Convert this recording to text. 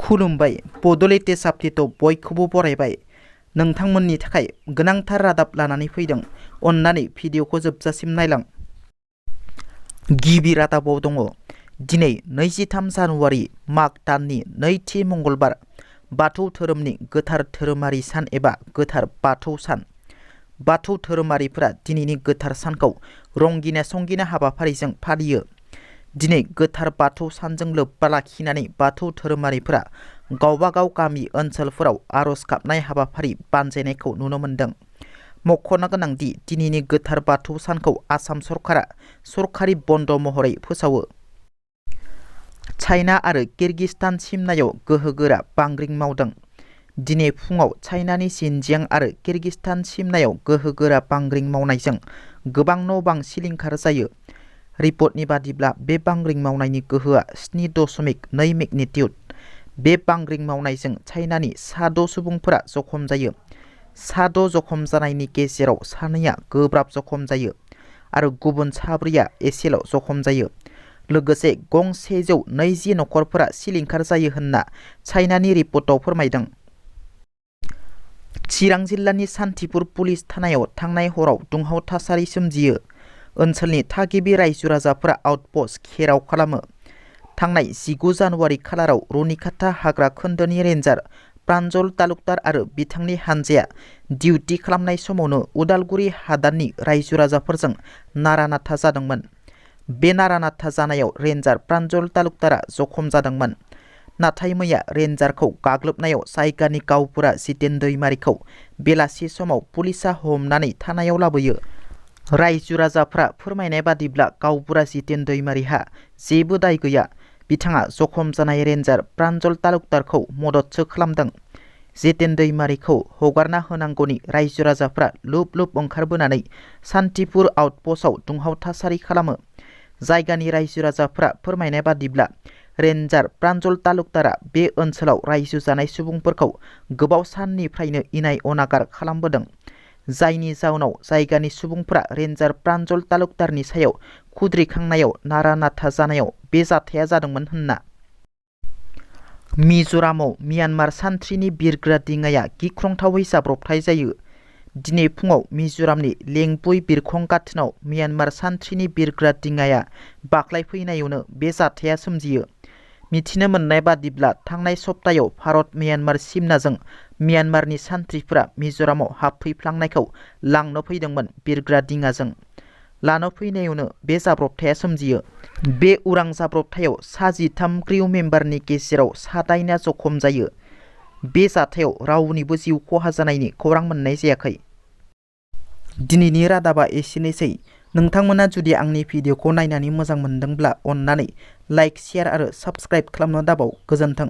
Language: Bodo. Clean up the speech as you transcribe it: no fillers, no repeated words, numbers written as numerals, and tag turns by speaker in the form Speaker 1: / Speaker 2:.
Speaker 1: खुलुमबाय बड'लेण्ड आपडेटआव बयखौबो बरायबाय। नोंथांमोननि थाखाय गोनांथार रादाब लानानै फैदों। अन्नानै भिडिअखौ जोबजासिम नायलां। गिबि रादाबाव दङ दिनै 23 जानुवारि माग दाननि नैथि मंगलबार बाथौ धोरोमनि गोथार धोरोमारि सान एबा गोथार बाथौ सान। बाथौ धोरोमारिफोरा दिनैनि गोथार सानखौ रंगिना संगिना हाबाफारिजों फालियो। दिनै गोथार बाथौ सानजों लोब्बा लाखिनानै बाथौ धोरोमारिफोरा गावबागाव गामि ओनसोलफोराव आर'ज गाबनाय हाबाफारि बानजायनायखौ नुनो मोन्दों। मख'नो गोनांदि दिनैनि गोथार बाथौ सानखौ आसाम सरकारा सरकारि बन्द महरै फोसावो। चाइना आरो किर्गिस्तान सिमनायाव गोहोगोरा बांग्रिं मावदों। दिनै फुङाव चाइनानि जिनजियां आरो किर्गिस्तान सिमनायाव गोहोगोरा बांग्रिं मावनायजों गोबां न' बां सिलिंखार जायो। रिपर्टनि बादिब्ला बे बांग्रिं मावनायनि गोहोआ 7.2 मेगनिट्युड। बे बांग्रिं मावनायजों चाइनानि सा 6 सुबुंफोरा जखम जायो। सा 6 जखम जानायनि गेजेराव सानैया गोब्राब जखम जायो आरो गुबुन साब्रैया एसेल' जखम जायो। लोगोसे गं 120 नखरफोरा सिलिंखार जायो होनना चाइनानि रिपर्टआव फोरमायदों। चिरां जिल्लानि सान्थिपुर पुलिस थानायाव थांनाय हराव दुंहाव थासारि सोमजियो। ओनसोलनि थागिबि रायजो राजाफोरा आउटपस्ट घेराव खालामो। थांनाय 19 जानुवारि खालाराव रुनिकाटा हाग्रा खोन्दोनि रेन्जार प्रान्जल तालुकदार आरो बिथांनि हानजाया डिउटि खालामनाय समावनो उदालगुरि हादाननि रायजो राजाफोरजों नारा-नाथा जादोंमोन। बे नारा-नाथा जानायाव रेन्जार प्रान्जल तालुकदारा जखम जादोंमोन। नाथाय मैया रेन्जारखौ गाग्लोबनायाव जायगानि गावबुरा जितेन दैमारिखौ बेलासि समाव पुलिसा हमनानै थानायाव लाबोयो। रायजो राजाफ्रा फोरमायनाय बादिब्ला गावबुरा जितेन दैमारिहा जेबो दाय गैया। बिथाङा जखम जानाय रेन्जार प्रान्जल तालुकदारखौ मददसो खालामदों। जितेन दैमारिखौ हगारना होनांगौनि रायजो राजाफ्रा लुब लुब ओंखारबोनानै सान्थिपुर आउटपस्टआव दुंहाव थासारि खालामो। जायगानि रायजो राजाफ्रा फोरमायनाय बादिब्ला रेन्जार प्रान्जल तालुकदारा बे ओनसोलाव रायजो जानाय सुबुंफोरखौ गोबाव साननिफ्रायनो इनाय अनागार खालामबोदों। जायनि जाउनाव जायगानि सुबुंफोरा रेन्जार प्रान्जल तालुकदारनि सायाव खुद्रिखांनायाव नारा-नाथा जानायाव बे जाथाया जादोंमोन होनना। मिज'रामाव म्यानमार सान्थ्रिनि बिरग्रा दिङाया गिख्रंथावै जाब्रबथाय जायो। दिनै फुङाव मिज'रामनि लेंबुइ बिरखं गाथोनाव म्यानमार सान्थ्रिनि बिरग्रा दिङाया बाख्लायफैनायावनो बे जाथाया सोमजियो। मिथिनो मोननाय बादिब्ला थांनाय सप्तायाव भारत म्यानमार सिमनाजों म्यानमारनि सान्थ्रिफोरा मिज'रामाव हाबफैफ्लांनायखौ लांनो फैदोंमोन बिरग्रा दिङाजों। लानो फैनायावनो बे जाब्रबथाया सोमजियो। बे उरां जाब्रबथायाव सा 13 क्रिउ मेम्बारनि गेजेराव सा 8 जखम जायो। बे जाथायाव रावनिबो जिउ खहा जानायनि खौरां मोननाय जायाखै। दिनैनि रादाबा एसेनोसै। नोंथांमोना जुदि आंनि भिडिअखौ नायनानै मोजां मोनदोंब्ला अन्नानै लाइक, शेयार आरो साबस्क्राइब खालामनो दाबाव। गोजोन्थों।